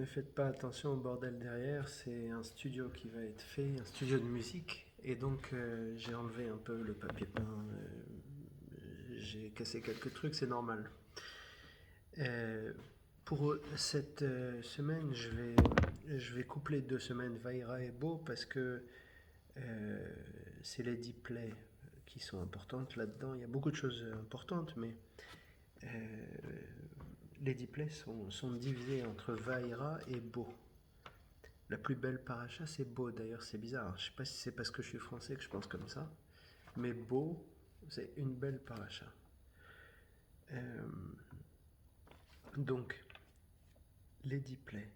Ne faites pas attention au bordel derrière, c'est un studio qui va être fait, un studio de musique, et donc j'ai enlevé un peu le papier peint, j'ai cassé quelques trucs, c'est normal. Euh, pour cette semaine, je vais coupler 2 semaines Vaira et Beau parce que c'est les 10 plays qui sont importantes là-dedans. Il y a beaucoup de choses importantes, mais euh, les 10 plays sont divisés entre Vaira et Beau. La plus belle paracha, c'est Beau. D'ailleurs, c'est bizarre. Je sais pas si c'est parce que je suis français que je pense comme ça. Mais Beau, c'est une belle paracha. Euh, donc, les 10 plaies.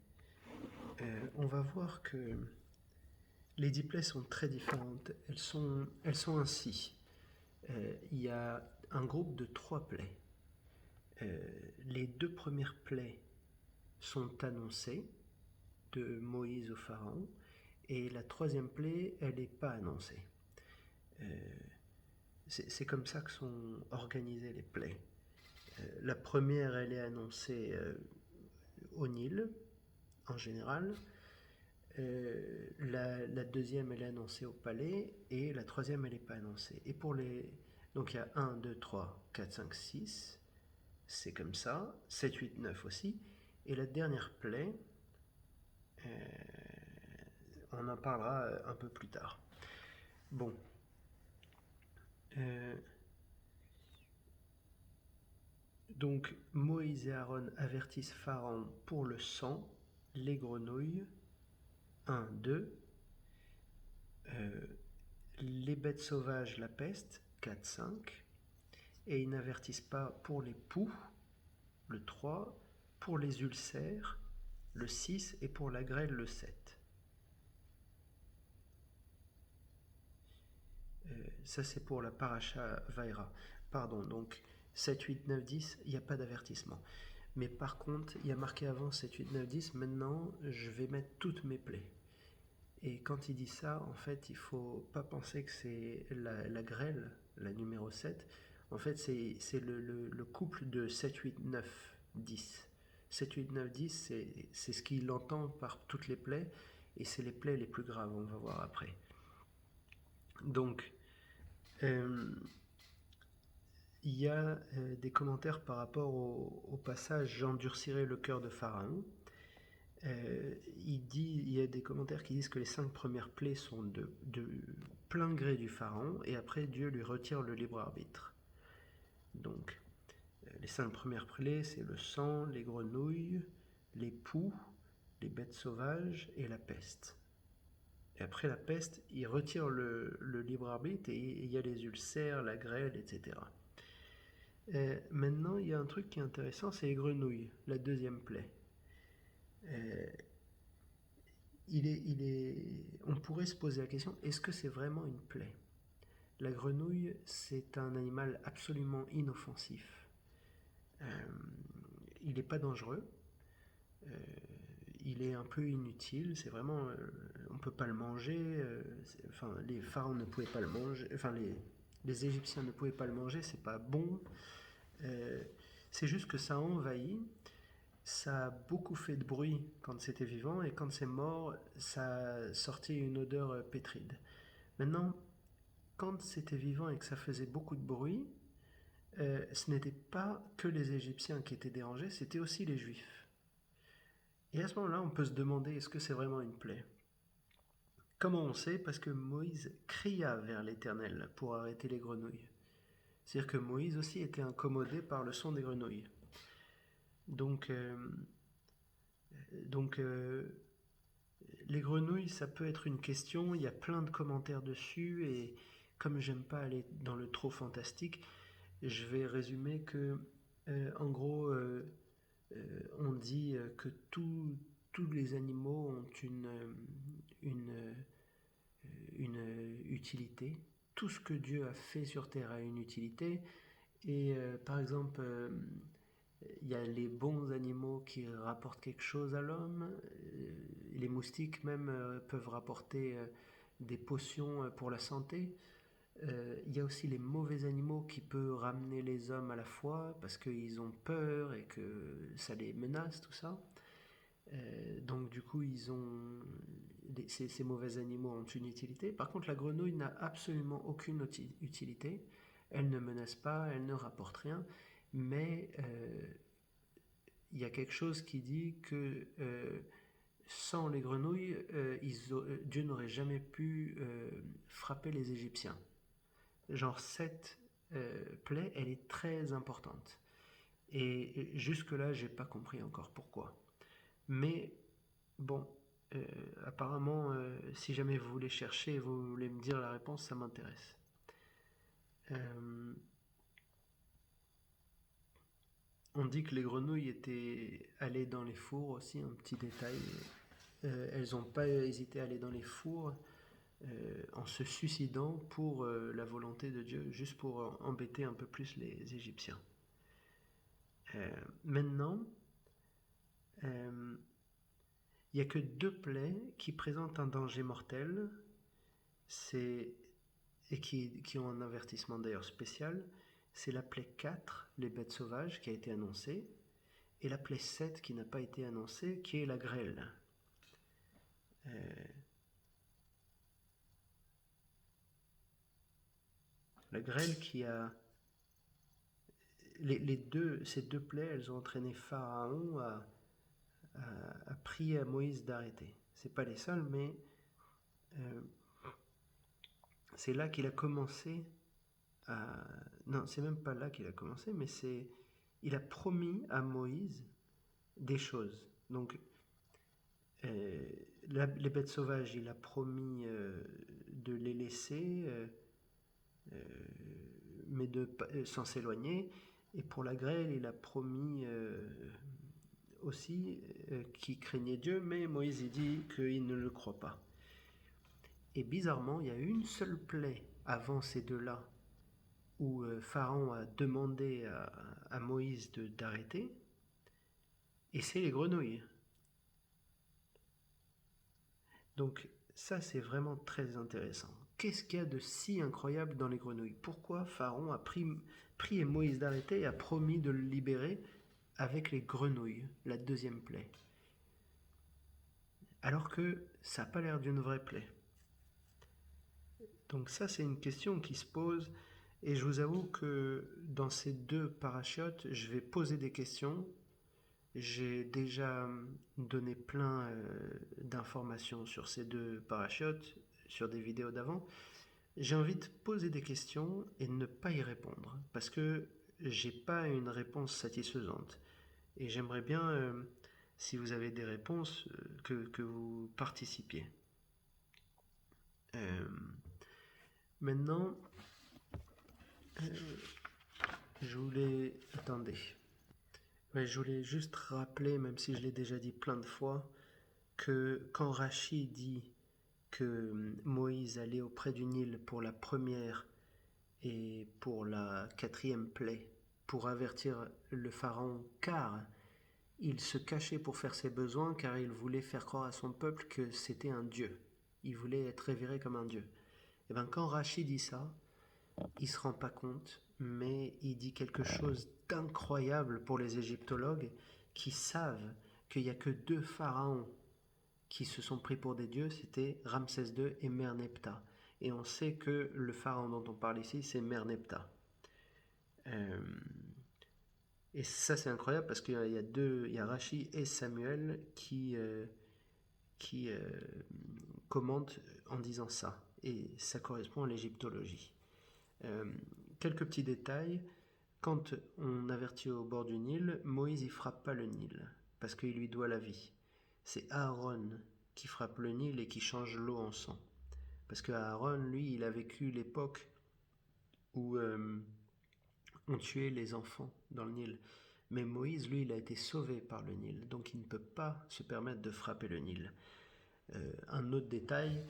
On va voir que les 10 plaies sont très différentes. Elles sont ainsi. Il y a un groupe de 3 plaies. Les 2 premières plaies sont annoncées de Moïse au Pharaon. Et la 3e plaie, elle n'est pas annoncée. C'est comme ça que sont organisées les plaies. La première, elle est annoncée au Nil, en général. La deuxième, elle est annoncée au palais. Et la troisième, elle n'est pas annoncée. Et pour les... Donc il y a 1, 2, 3, 4, 5, 6. C'est comme ça. 7, 8, 9 aussi. Et la dernière plaie, on en parlera un peu plus tard. Bon. Donc Moïse et Aaron avertissent Pharaon pour le sang, les grenouilles, 1, 2, les bêtes sauvages, la peste, 4, 5, et ils n'avertissent pas pour les poux, le 3, pour les ulcères, le 6, et pour la grêle, le 7. Ça c'est pour la paracha Vaïra. Pardon, donc 7, 8, 9, 10, il n'y a pas d'avertissement. Mais par contre, il y a marqué avant 7, 8, 9, 10, maintenant je vais mettre toutes mes plaies. Et quand il dit ça, en fait, il faut pas penser que c'est la grêle, la numéro 7. En fait, c'est le couple de 7, 8, 9, 10. 7, 8, 9, 10, c'est ce qu'il entend par toutes les plaies, et c'est les plaies les plus graves, on va voir après. Donc, il y a des commentaires par rapport au passage « J'endurcirai le cœur de Pharaon ». Il y a des commentaires qui disent que les 5 premières plaies sont de plein gré du pharaon, et après Dieu lui retire le libre arbitre. Donc, les 5 premières plaies, c'est le sang, les grenouilles, les poux, les bêtes sauvages et la peste. Et après la peste, il retire le libre arbitre, et il y a les ulcères, la grêle, etc. Maintenant, il y a un truc qui est intéressant, c'est les grenouilles, la 2e plaie. On pourrait se poser la question, est-ce que c'est vraiment une plaie? La grenouille, c'est un animal absolument inoffensif. Il n'est pas dangereux. Il est un peu inutile. C'est vraiment, on ne peut pas le manger. Les pharaons ne pouvaient pas le manger. Les Égyptiens ne pouvaient pas le manger. C'est pas bon. C'est juste que ça envahit. Ça a beaucoup fait de bruit quand c'était vivant, et quand c'est mort, ça sortait une odeur pétride. Maintenant, quand c'était vivant et que ça faisait beaucoup de bruit, ce n'était pas que les Égyptiens qui étaient dérangés, c'était aussi les Juifs. Et à ce moment-là, on peut se demander, est-ce que c'est vraiment une plaie? Comment on sait? Parce que Moïse cria vers l'Éternel pour arrêter les grenouilles. C'est-à-dire que Moïse aussi était incommodé par le son des grenouilles. Donc, les grenouilles, ça peut être une question, il y a plein de commentaires dessus, et comme j'aime pas aller dans le trop fantastique, je vais résumer que, en gros, on dit que tous les animaux ont une, une utilité. Tout ce que Dieu a fait sur Terre a une utilité. Et par exemple, il y a les bons animaux qui rapportent quelque chose à l'homme. Les moustiques même peuvent rapporter des potions pour la santé. Il y a aussi les mauvais animaux qui peuvent ramener les hommes à la foi parce qu'ils ont peur et que ça les menace, tout ça. du coup, ces mauvais animaux ont une utilité. Par contre, la grenouille n'a absolument aucune utilité. Elle ne menace pas, elle ne rapporte rien. Mais il y a quelque chose qui dit que sans les grenouilles, Dieu n'aurait jamais pu frapper les Égyptiens. Genre cette plaie, elle est très importante. Et jusque-là, j'ai pas compris encore pourquoi. Mais bon, apparemment, si jamais vous voulez chercher et vous voulez me dire la réponse, ça m'intéresse. On dit que les grenouilles étaient allées dans les fours aussi, un petit détail. Elles n'ont pas hésité à aller dans les fours en se suicidant pour la volonté de Dieu, juste pour embêter un peu plus les Égyptiens. Maintenant, il n'y a que 2 plaies qui présentent un danger mortel et qui ont un avertissement d'ailleurs spécial. C'est la plaie 4, les bêtes sauvages, qui a été annoncée, et la plaie 7 qui n'a pas été annoncée, qui est la grêle. La grêle qui a... ces deux plaies, elles ont entraîné Pharaon à prier à Moïse d'arrêter. C'est pas les seules, mais c'est là qu'il a commencé à... Non, c'est même pas là qu'il a commencé, mais il a promis à Moïse des choses. Donc, les bêtes sauvages, il a promis de les laisser, mais sans s'éloigner. Et pour la grêle, il a promis aussi qu'il craignait Dieu, mais Moïse il dit qu'il ne le croit pas. Et bizarrement, il y a une seule plaie avant ces deux-là où Pharaon a demandé à Moïse d'arrêter, et c'est les grenouilles. Donc ça, c'est vraiment très intéressant. Qu'est-ce qu'il y a de si incroyable dans les grenouilles? Pourquoi Pharaon a prié Moïse d'arrêter et a promis de le libérer avec les grenouilles, la deuxième plaie? Alors que ça n'a pas l'air d'une vraie plaie. Donc ça, c'est une question qui se pose, et je vous avoue que dans ces 2 parachutes, je vais poser des questions. J'ai déjà donné plein d'informations sur ces 2 parachutes, sur des vidéos d'avant. J'ai envie de poser des questions et de ne pas y répondre, parce que j'ai pas une réponse satisfaisante. Et j'aimerais bien, si vous avez des réponses, que vous participiez. Maintenant, je voulais... Attendez. Ouais, je voulais juste rappeler, même si je l'ai déjà dit plein de fois, que quand Rachid dit que Moïse allait auprès du Nil pour la première et pour la 4e plaie, pour avertir le pharaon, car il se cachait pour faire ses besoins, car il voulait faire croire à son peuple que c'était un dieu. Il voulait être révéré comme un dieu. Et bien quand Rachid dit ça, il ne se rend pas compte, mais il dit quelque chose d'incroyable pour les égyptologues qui savent qu'il n'y a que 2 pharaons qui se sont pris pour des dieux, c'était Ramsès II et Merneptah. Et on sait que le pharaon dont on parle ici, c'est Merneptah. Et ça, c'est incroyable parce qu'il y a Rachid et Samuel qui commentent en disant ça. Et ça correspond à l'égyptologie. Quelques petits détails. Quand on avertit au bord du Nil, Moïse il frappe pas le Nil parce qu'il lui doit la vie. C'est Aaron qui frappe le Nil et qui change l'eau en sang. Parce que Aaron, lui, il a vécu l'époque où on tuait les enfants dans le Nil. Mais Moïse, lui, il a été sauvé par le Nil, donc il ne peut pas se permettre de frapper le Nil. Un autre détail,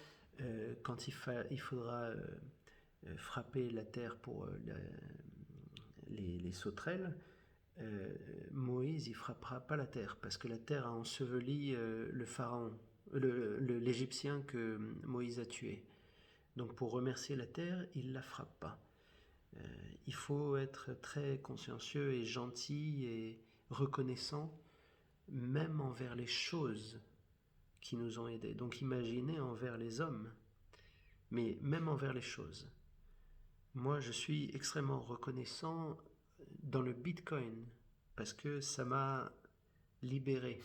quand il faudra frapper la terre pour les sauterelles, Moïse il frappera pas la terre parce que la terre a enseveli le pharaon, l'Égyptien que Moïse a tué. Donc pour remercier la terre, il la frappe pas. Il faut être très consciencieux et gentil et reconnaissant, même envers les choses qui nous ont aidés. Donc imaginez envers les hommes, mais même envers les choses. Moi, je suis extrêmement reconnaissant dans le Bitcoin parce que ça m'a libéré.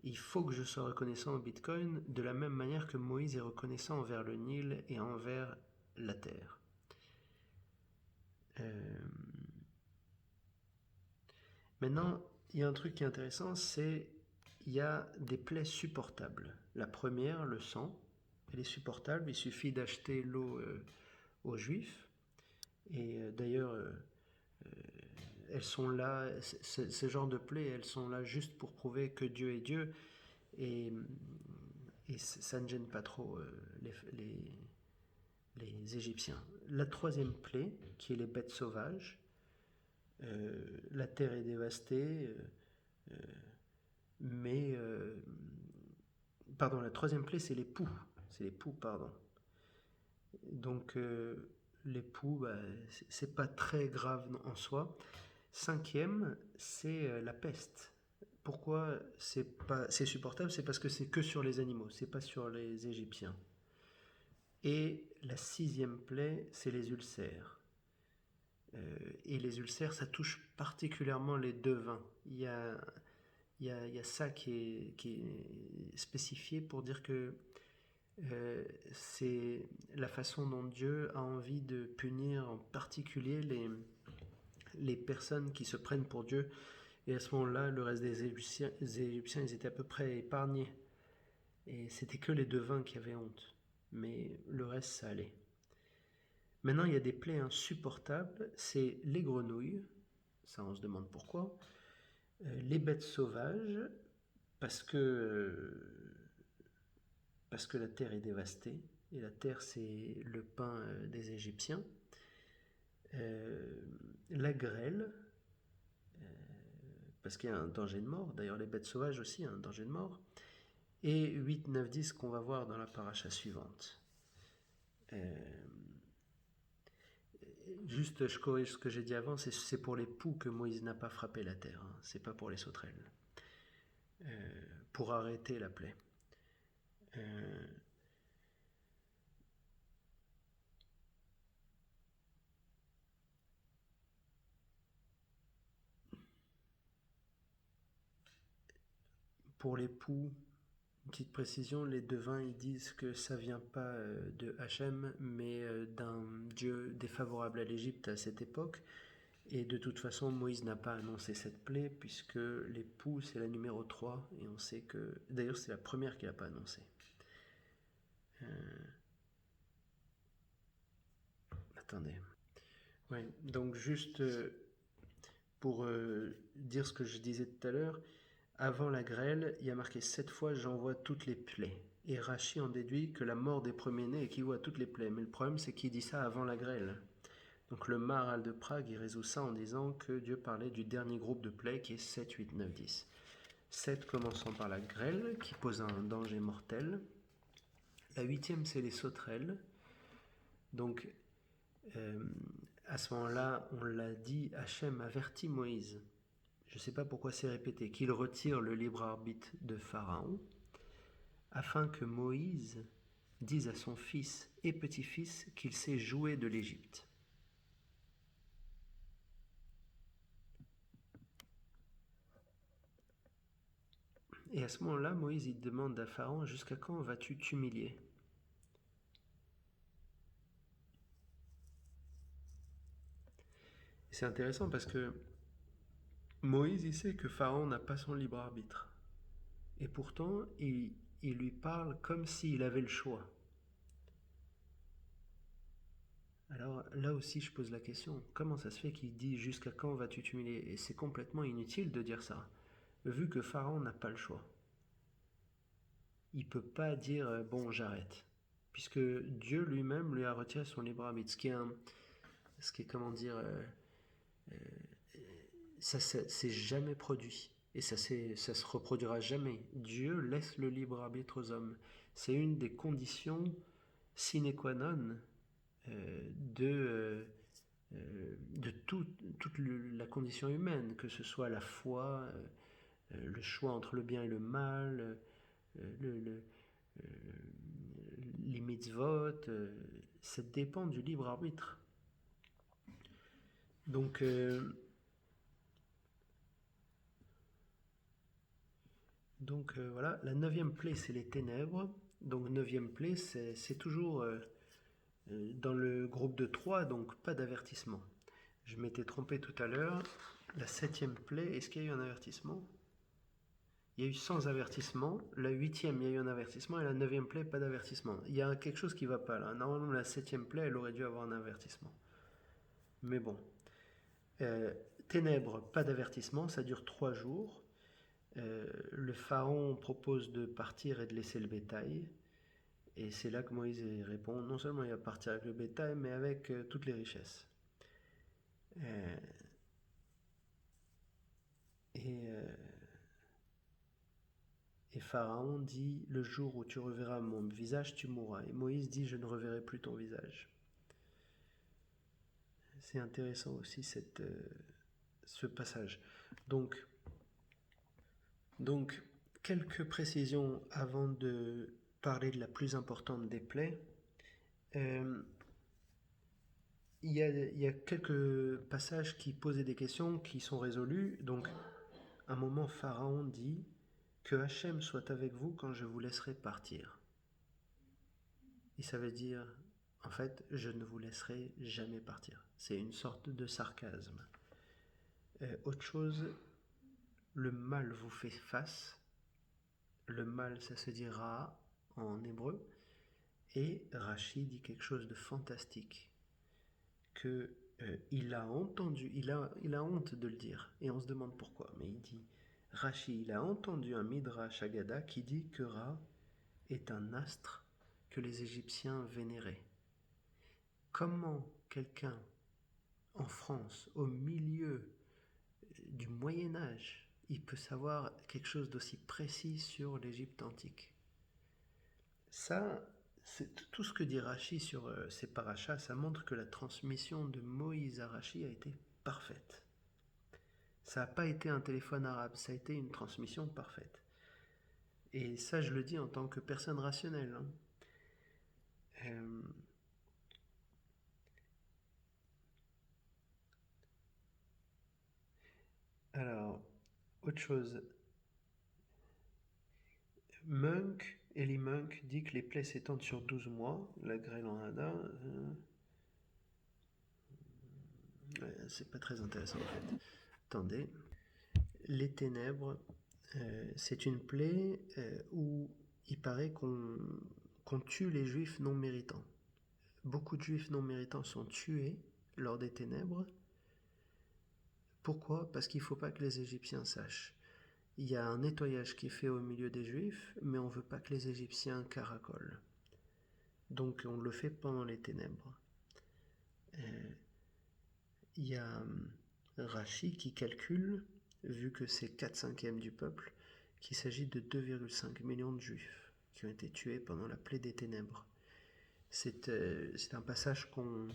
Il faut que je sois reconnaissant au Bitcoin de la même manière que Moïse est reconnaissant envers le Nil et envers la terre. Maintenant, il y a un truc qui est intéressant, c'est il y a des plaies supportables. La première, le sang, elle est supportable. Il suffit d'acheter l'eau aux Juifs. Et d'ailleurs, elles sont là, ce genre de plaies, elles sont là juste pour prouver que Dieu est Dieu. Et, et ça ne gêne pas trop les Égyptiens. La troisième plaie, qui est les bêtes sauvages, la terre est dévastée, mais... pardon, la troisième plaie, c'est les poux. C'est les poux, pardon. Donc, les poux, c'est pas très grave en soi. Cinquième, c'est la peste. Pourquoi c'est supportable? C'est parce que c'est que sur les animaux, c'est pas sur les Égyptiens. Et la sixième plaie, c'est les ulcères. Et les ulcères, ça touche particulièrement les devins. Il y a ça qui est spécifié pour dire que c'est la façon dont Dieu a envie de punir en particulier les personnes qui se prennent pour Dieu. Et à ce moment-là, le reste des Égyptiens, ils étaient à peu près épargnés. Et c'était que les devins qui avaient honte. Mais le reste, ça allait. Maintenant, il y a des plaies insupportables. C'est les grenouilles. Ça, on se demande pourquoi. Les bêtes sauvages, parce que la terre est dévastée. Et la terre, c'est le pain des Égyptiens. La grêle, parce qu'il y a un danger de mort. D'ailleurs, les bêtes sauvages aussi, un danger de mort. Et 8, 9, 10 qu'on va voir dans la paracha suivante. Juste, je corrige ce que j'ai dit avant, c'est pour les poux que Moïse n'a pas frappé la terre, hein. C'est pas pour les sauterelles. Pour arrêter la plaie. Pour les poux, une petite précision, les devins ils disent que ça vient pas de Hachem, mais d'un dieu défavorable à l'Égypte à cette époque. Et de toute façon, Moïse n'a pas annoncé cette plaie, puisque les poux, c'est la numéro 3, et on sait que... D'ailleurs, c'est la première qu'il n'a pas annoncée. Attendez. Ouais, donc juste pour dire ce que je disais tout à l'heure, avant la grêle, il y a marqué 7 fois j'envoie toutes les plaies. Et Rachi en déduit que la mort des premiers-nés équivaut à toutes les plaies. Mais le problème, c'est qu'il dit ça avant la grêle. Donc le Maharal de Prague, il résout ça en disant que Dieu parlait du dernier groupe de plaies qui est 7, 8, 9, 10. 7 commençant par la grêle, qui pose un danger mortel. La 8e, c'est les sauterelles. Donc, à ce moment-là, on l'a dit, Hachem avertit Moïse. Je ne sais pas pourquoi c'est répété, qu'il retire le libre arbitre de Pharaon, afin que Moïse dise à son fils et petit-fils qu'il sait jouer de l'Égypte. Et à ce moment-là, Moïse il demande à Pharaon, jusqu'à quand vas-tu t'humilier? C'est intéressant parce que Moïse il sait que Pharaon n'a pas son libre arbitre. Et pourtant, il lui parle comme s'il avait le choix. Alors là aussi, je pose la question, comment ça se fait qu'il dit jusqu'à quand vas-tu t'humilier? Et c'est complètement inutile de dire ça, vu que Pharaon n'a pas le choix. Il ne peut pas dire bon, j'arrête, puisque Dieu lui-même lui a retiré son libre arbitre, ce qui est comment dire, ça s'est jamais produit. Et ça se reproduira jamais. Dieu laisse le libre arbitre aux hommes. C'est une des conditions sine qua non de toute la condition humaine, que ce soit la foi, le choix entre le bien et le mal, les mitzvot, ça dépend du libre arbitre. Donc, voilà, la 9e plaie, c'est les ténèbres. Donc 9e plaie, c'est toujours dans le groupe de 3, donc pas d'avertissement. Je m'étais trompé tout à l'heure. La 7e plaie, est-ce qu'il y a eu un avertissement? Il y a eu sans avertissement. La 8e, il y a eu un avertissement. Et la 9e plaie, pas d'avertissement. Il y a quelque chose qui ne va pas là. Normalement, la 7e plaie, elle aurait dû avoir un avertissement. Mais bon. Ténèbres, pas d'avertissement. Ça dure 3 jours. Le pharaon propose de partir et de laisser le bétail. Et c'est là que Moïse répond, non seulement il va partir avec le bétail, mais avec toutes les richesses. Et Pharaon dit, le jour où tu reverras mon visage, tu mourras. Et Moïse dit, je ne reverrai plus ton visage. C'est intéressant aussi ce passage. Donc, quelques précisions avant de parler de la plus importante des plaies. Il y a quelques passages qui posaient des questions qui sont résolus. Donc, un moment, Pharaon dit que Hachem soit avec vous quand je vous laisserai partir. Et ça veut dire, en fait, je ne vous laisserai jamais partir. C'est une sorte de sarcasme. Autre chose, le mal vous fait face. Le mal, ça se dit Ra en hébreu. Et Rashi dit quelque chose de fantastique. Que il a entendu, il a honte de le dire. Et on se demande pourquoi. Mais il dit, Rashi, il a entendu un Midrash Agada qui dit que Ra est un astre que les Égyptiens vénéraient. Comment quelqu'un en France, au milieu du Moyen-Âge, il peut savoir quelque chose d'aussi précis sur l'Égypte antique? Ça, c'est tout ce que dit Rashi sur ces parachas, ça montre que la transmission de Moïse à Rashi a été parfaite. Ça n'a pas été un téléphone arabe, ça a été une transmission parfaite. Et ça, je le dis en tant que personne rationnelle. Alors, autre chose. Eli Munk dit que les plaies s'étendent sur 12 mois. La grêle en Hada, c'est pas très intéressant en fait. Attendez. Les ténèbres, c'est une plaie où il paraît qu'on tue les juifs non méritants. Beaucoup de juifs non méritants sont tués lors des ténèbres. Pourquoi? Parce qu'il ne faut pas que les Égyptiens sachent. Il y a un nettoyage qui est fait au milieu des Juifs, mais on ne veut pas que les Égyptiens caracolent. Donc on le fait pendant les ténèbres. Il y a Rashi qui calcule, vu que c'est 4/5 du peuple, qu'il s'agit de 2,5 millions de Juifs qui ont été tués pendant la plaie des ténèbres. C'est un passage qu'on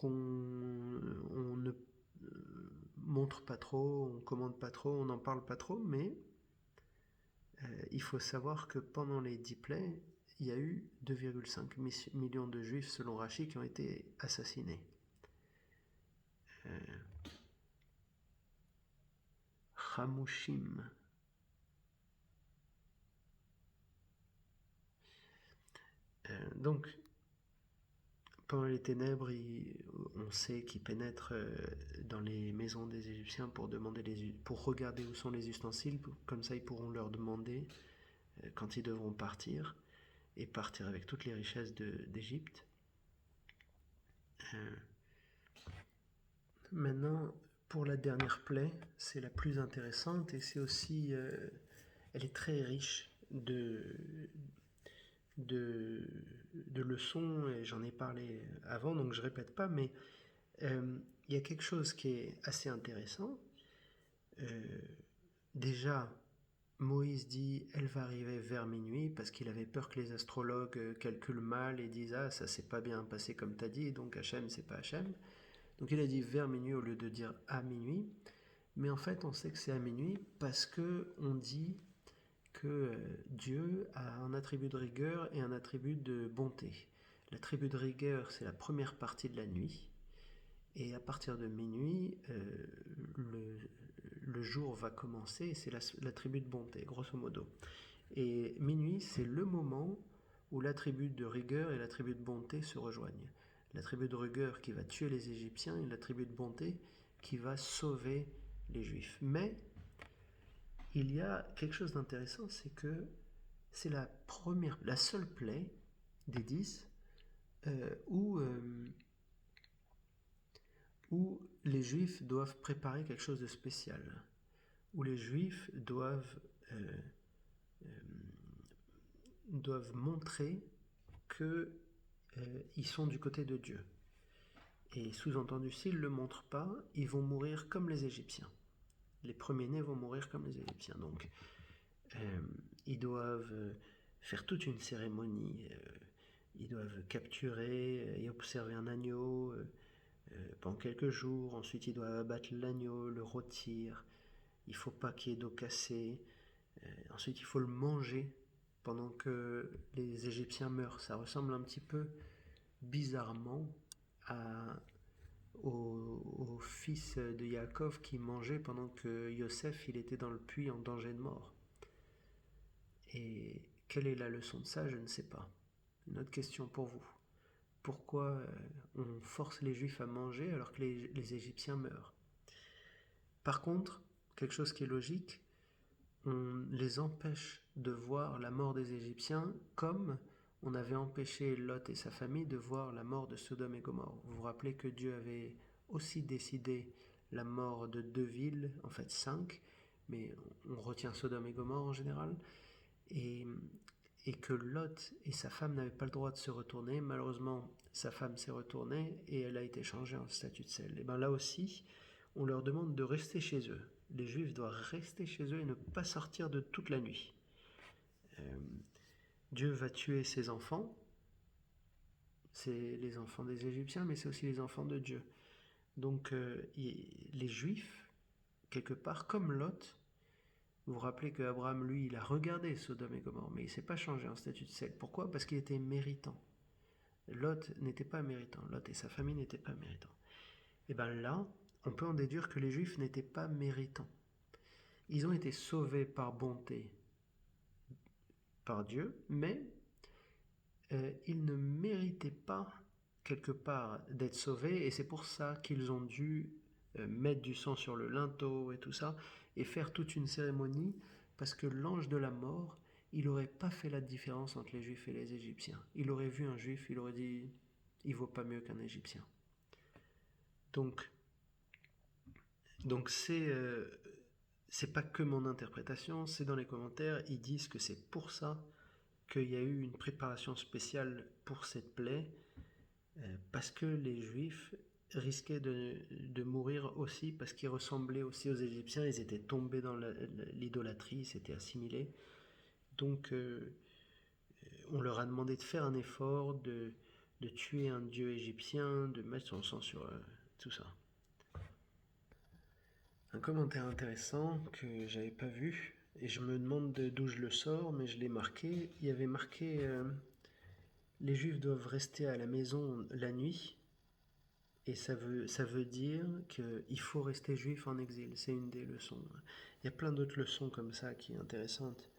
ne montre pas trop, on commande pas trop, on n'en parle pas trop, mais il faut savoir que pendant les 10 plaies, il y a eu 2,5 millions de juifs, selon Rashi, qui ont été assassinés. Chamushim. Donc, pendant les ténèbres, on sait qu'ils pénètrent dans les maisons des Égyptiens pour regarder où sont les ustensiles, comme ça ils pourront leur demander quand ils devront partir, et partir avec toutes les richesses d'Égypte. Maintenant, pour la dernière plaie, c'est la plus intéressante et c'est aussi, elle est très riche de leçons, et j'en ai parlé avant, donc je répète pas, mais il y a quelque chose qui est assez intéressant. Déjà, Moïse dit, elle va arriver vers minuit, parce qu'il avait peur que les astrologues calculent mal et disent, ah, ça s'est pas bien passé comme tu as dit, donc Hachem, c'est pas Hachem. Donc il a dit vers minuit au lieu de dire à minuit. Mais en fait, on sait que c'est à minuit parce que on dit que Dieu a un attribut de rigueur et un attribut de bonté. L'attribut de rigueur, c'est la première partie de la nuit, et à partir de minuit, le jour va commencer, et c'est l'attribut de bonté, grosso modo. Et minuit, c'est le moment où l'attribut de rigueur et l'attribut de bonté se rejoignent. L'attribut de rigueur qui va tuer les Égyptiens et l'attribut de bonté qui va sauver les Juifs. Mais il y a quelque chose d'intéressant, c'est que c'est la seule plaie des 10 où les Juifs doivent préparer quelque chose de spécial, où les Juifs doivent montrer qu'ils sont du côté de Dieu. Et sous-entendu, s'ils ne le montrent pas, ils vont mourir comme les Égyptiens. Les premiers-nés vont mourir comme les Égyptiens. Donc, ils doivent faire toute une cérémonie. Ils doivent capturer et observer un agneau pendant quelques jours. Ensuite, ils doivent abattre l'agneau, le rôtir. Il ne faut pas qu'il y ait d'eau cassée. Ensuite, il faut le manger pendant que les Égyptiens meurent. Ça ressemble un petit peu bizarrement au fils de Yaakov qui mangeait pendant que Yosef il était dans le puits en danger de mort. Et quelle est la leçon de ça? Je ne sais pas. Une autre question pour vous. Pourquoi on force les Juifs à manger alors que les Égyptiens meurent? Par contre, quelque chose qui est logique, on les empêche de voir la mort des Égyptiens comme on avait empêché Lot et sa famille de voir la mort de Sodome et Gomorrhe. Vous vous rappelez que Dieu avait aussi décidé la mort de 2 villes, en fait 5, mais on retient Sodome et Gomorrhe en général, et que Lot et sa femme n'avaient pas le droit de se retourner. Malheureusement, sa femme s'est retournée et elle a été changée en statue de sel. Et bien là aussi, on leur demande de rester chez eux. Les Juifs doivent rester chez eux et ne pas sortir de toute la nuit. Dieu va tuer ses enfants. C'est les enfants des Égyptiens, mais c'est aussi les enfants de Dieu. Donc les Juifs, quelque part, comme Lot, vous vous rappelez qu'Abraham, lui, il a regardé Sodome et Gomorrhe, mais il ne s'est pas changé en statue de sel. Pourquoi? Parce qu'il était méritant. Lot n'était pas méritant. Lot et sa famille n'étaient pas méritants. Et bien là, on peut en déduire que les Juifs n'étaient pas méritants. Ils ont été sauvés par bonté par Dieu, mais ils ne méritaient pas quelque part d'être sauvés, et c'est pour ça qu'ils ont dû mettre du sang sur le linteau et tout ça, et faire toute une cérémonie, parce que l'ange de la mort, il n'aurait pas fait la différence entre les Juifs et les Égyptiens. Il aurait vu un Juif, il aurait dit, il vaut pas mieux qu'un Égyptien. Donc c'est pas que mon interprétation, c'est dans les commentaires, ils disent que c'est pour ça qu'il y a eu une préparation spéciale pour cette plaie, parce que les Juifs risquaient de mourir aussi, parce qu'ils ressemblaient aussi aux Égyptiens, ils étaient tombés dans l'idolâtrie, ils s'étaient assimilés. Donc on leur a demandé de faire un effort, de tuer un dieu égyptien, de mettre son sang sur tout ça. Un commentaire intéressant que j'avais pas vu, et je me demande d'où je le sors, mais je l'ai marqué. Il y avait marqué les Juifs doivent rester à la maison la nuit, et ça veut dire qu'il faut rester juif en exil. C'est une des leçons. Il y a plein d'autres leçons comme ça qui est intéressante.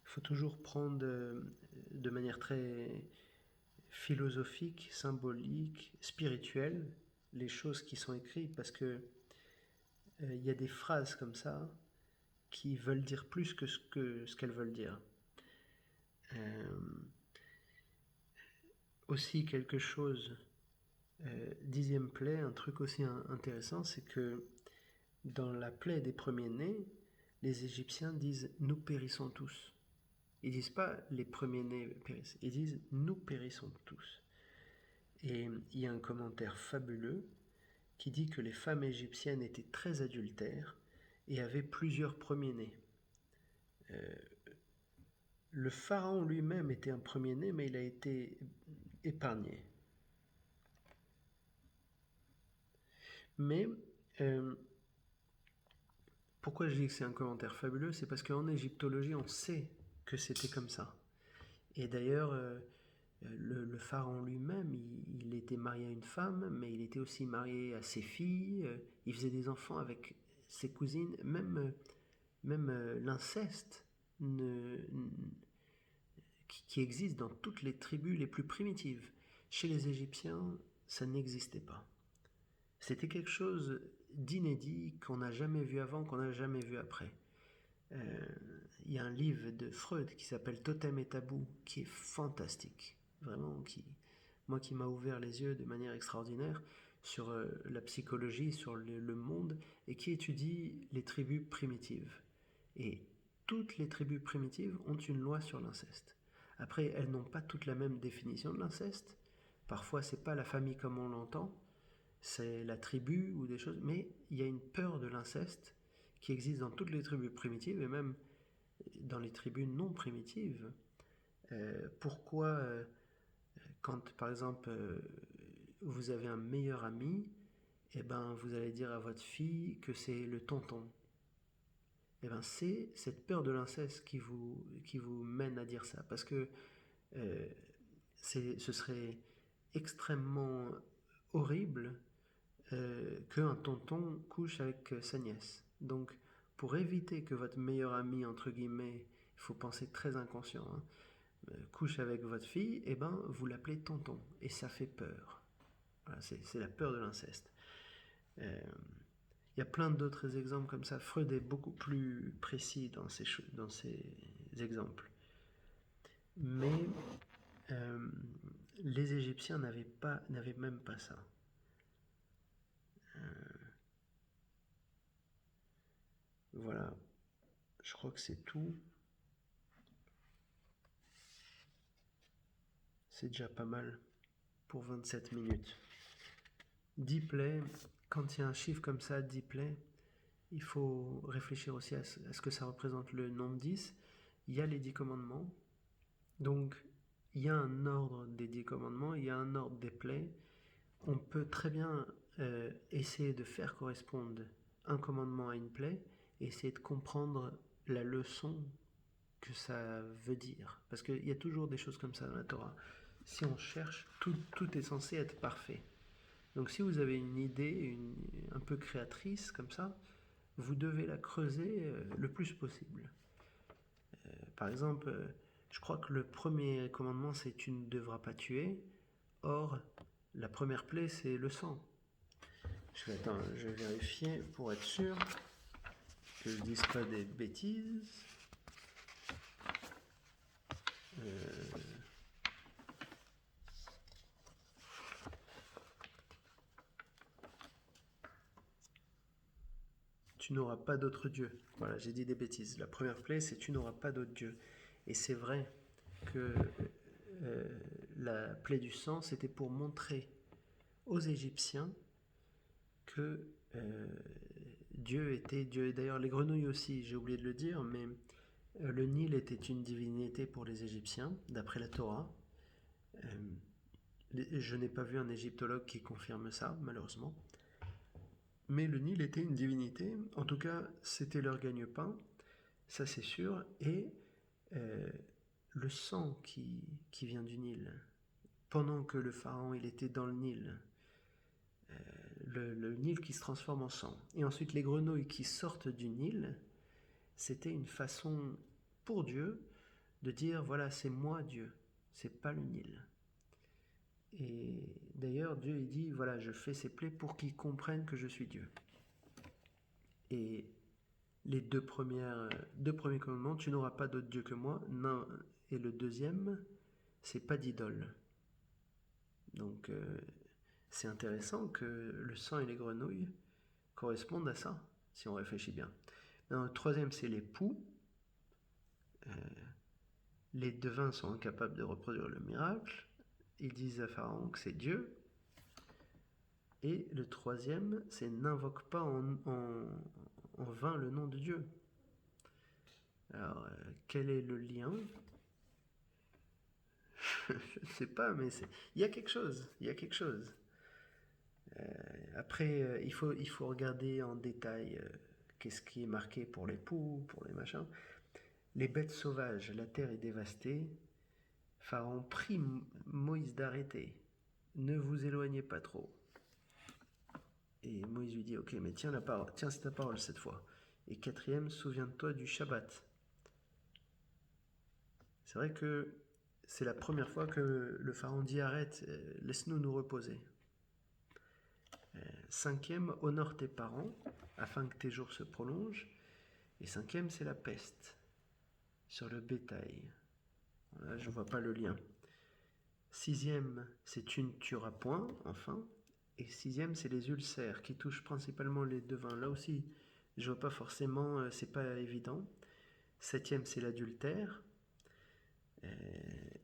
Il faut toujours prendre de manière très philosophique, symbolique, spirituelle les choses qui sont écrites, parce que il y a des phrases comme ça qui veulent dire plus que ce qu'elles veulent dire. Aussi quelque chose, 10e plaie, un truc aussi intéressant, c'est que dans la plaie des premiers-nés, les Égyptiens disent « nous périssons tous ». Ils disent pas « les premiers-nés périssent », ils disent « nous périssons tous ». Et il y a un commentaire fabuleux qui dit que les femmes égyptiennes étaient très adultères et avaient plusieurs premiers-nés. Le pharaon lui-même était un premier-né, mais il a été épargné. Mais pourquoi je dis que c'est un commentaire fabuleux? C'est parce qu'en égyptologie, on sait que c'était comme ça. Et d'ailleurs, le pharaon lui-même, il était marié à une femme, mais il était aussi marié à ses filles, il faisait des enfants avec ses cousines, même l'inceste qui existe dans toutes les tribus les plus primitives. Chez les Égyptiens, ça n'existait pas. C'était quelque chose d'inédit qu'on n'a jamais vu avant, qu'on n'a jamais vu après. Il y a un livre de Freud qui s'appelle Totem et Tabou, qui est fantastique, vraiment, moi qui m'a ouvert les yeux de manière extraordinaire sur la psychologie, sur le monde, et qui étudie les tribus primitives. Et toutes les tribus primitives ont une loi sur l'inceste. Après, elles n'ont pas toutes la même définition de l'inceste. Parfois, c'est pas la famille comme on l'entend, c'est la tribu ou des choses, mais il y a une peur de l'inceste qui existe dans toutes les tribus primitives et même dans les tribus non primitives. Pourquoi, quand par exemple vous avez un meilleur ami, eh ben, vous allez dire à votre fille que c'est le tonton. Eh ben, c'est cette peur de l'inceste qui vous mène à dire ça. Parce que euh, ce serait extrêmement horrible qu'un tonton couche avec sa nièce. Donc, pour éviter que votre meilleur ami, entre guillemets, il faut penser très inconscient, hein, couche avec votre fille, eh ben, vous l'appelez tonton. Et ça fait peur. Voilà, c'est la peur de l'inceste. Il y a plein d'autres exemples comme ça. Freud est beaucoup plus précis dans ces exemples. Mais les Égyptiens n'avaient même pas ça. Voilà, je crois que c'est tout. C'est déjà pas mal pour 27 minutes. 10 plaies, quand il y a un chiffre comme ça, 10 plaies, il faut réfléchir aussi à ce que ça représente le nombre 10. Il y a les 10 commandements. Donc, il y a un ordre des 10 commandements, il y a un ordre des plaies. On peut très bien essayer de faire correspondre un commandement à une plaie et essayer de comprendre la leçon que ça veut dire. Parce qu'il y a toujours des choses comme ça dans la Torah. Si on cherche, tout est censé être parfait. Donc si vous avez une idée un peu créatrice comme ça, vous devez la creuser le plus possible. Par exemple, je crois que le premier commandement c'est tu ne devras pas tuer. Or, la première plaie c'est le sang. Je vais vérifier pour être sûr que je ne dise pas des bêtises. Tu n'auras pas d'autre Dieu. Voilà, j'ai dit des bêtises. La première plaie, c'est tu n'auras pas d'autre Dieu. Et c'est vrai que la plaie du sang, c'était pour montrer aux Égyptiens que Dieu était Dieu. Et d'ailleurs, les grenouilles aussi, j'ai oublié de le dire, mais le Nil était une divinité pour les Égyptiens, d'après la Torah. Je n'ai pas vu un égyptologue qui confirme ça, malheureusement. Mais le Nil était une divinité, en tout cas c'était leur gagne-pain, ça c'est sûr, et le sang qui vient du Nil, pendant que le pharaon il était dans le Nil, le Nil qui se transforme en sang, et ensuite les grenouilles qui sortent du Nil, c'était une façon pour Dieu de dire voilà c'est moi Dieu, c'est pas le Nil. Et d'ailleurs Dieu il dit voilà je fais ces plaies pour qu'ils comprennent que je suis Dieu. Et les deux premiers commandements, tu n'auras pas d'autre Dieu que moi, non, et le deuxième, c'est pas d'idole. Donc c'est intéressant que le sang et les grenouilles correspondent à ça, si on réfléchit bien. Le troisième, c'est les poux. Les devins sont incapables de reproduire le miracle. Ils disent à Pharaon que c'est Dieu. Et le troisième, c'est n'invoque pas en vain le nom de Dieu. Alors, quel est le lien? Je ne sais pas, mais il y a quelque chose. Il y a quelque chose. Après, il faut regarder en détail qu'est-ce qui est marqué pour les poux, pour les machins. les bêtes sauvages, la terre est dévastée. Pharaon prie Moïse d'arrêter. Ne vous éloignez pas trop. Et Moïse lui dit, ok, mais tiens la parole, tiens c'est ta parole cette fois. Et quatrième, souviens-toi du Shabbat. C'est vrai que c'est la première fois que le pharaon dit arrête, laisse-nous nous reposer. Cinquième, honore tes parents afin que tes jours se prolongent. Et cinquième, c'est la peste sur le bétail. Là, je ne vois pas le lien. Sixième, c'est tu ne tueras point, enfin. Et sixième, c'est les ulcères qui touchent principalement les devins. Là aussi, je vois pas forcément, c'est pas évident. Septième, c'est l'adultère.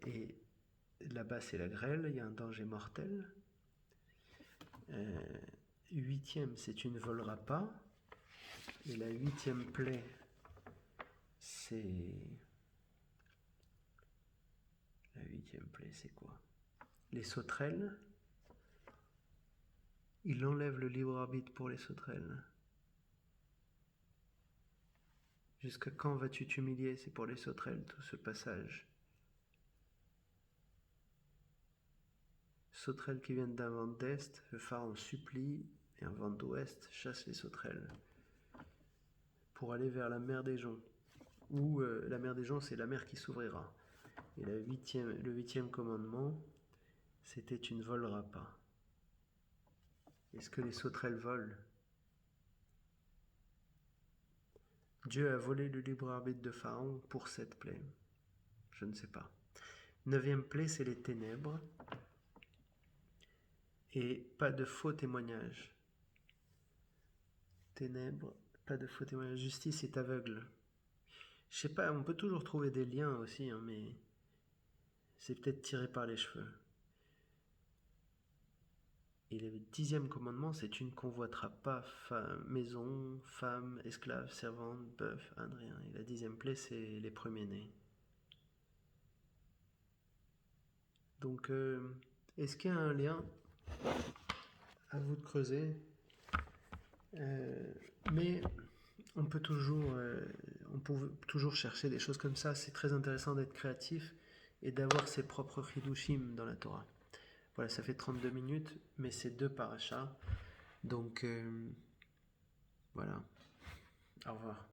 Et là-bas, c'est la grêle, il y a un danger mortel. Huitième, c'est tu ne voleras pas. Et la huitième plaie, c'est... La huitième plaie, c'est quoi? Les sauterelles. Il enlève le libre arbitre pour les sauterelles. Jusqu'à quand vas-tu t'humilier? C'est pour les sauterelles, tout ce passage. Sauterelles qui viennent d'un vent d'est, le pharaon supplie, et un vent d'ouest chasse les sauterelles pour aller vers la mer des joncs. Ou la mer des joncs, c'est la mer qui s'ouvrira. Et le huitième commandement, c'était tu ne voleras pas. Est-ce que les sauterelles volent? Dieu a volé le libre arbitre de Pharaon pour cette plaie. Je ne sais pas. Neuvième plaie, c'est les ténèbres. Et pas de faux témoignages. Ténèbres, pas de faux témoignages. Justice est aveugle. Je sais pas, on peut toujours trouver des liens aussi, hein, mais c'est peut-être tiré par les cheveux. Et le dixième commandement, c'est tu ne convoiteras pas maison, femme, esclave, servante, bœuf, âne, rien. Et la dixième plaie, c'est les premiers-nés. Donc, est-ce qu'il y a un lien? À vous de creuser. Mais on peut toujours chercher des choses comme ça. C'est très intéressant d'être créatif et d'avoir ses propres chidushim dans la Torah. Voilà, ça fait 32 minutes, mais c'est 2 parachas. Donc, voilà. Au revoir.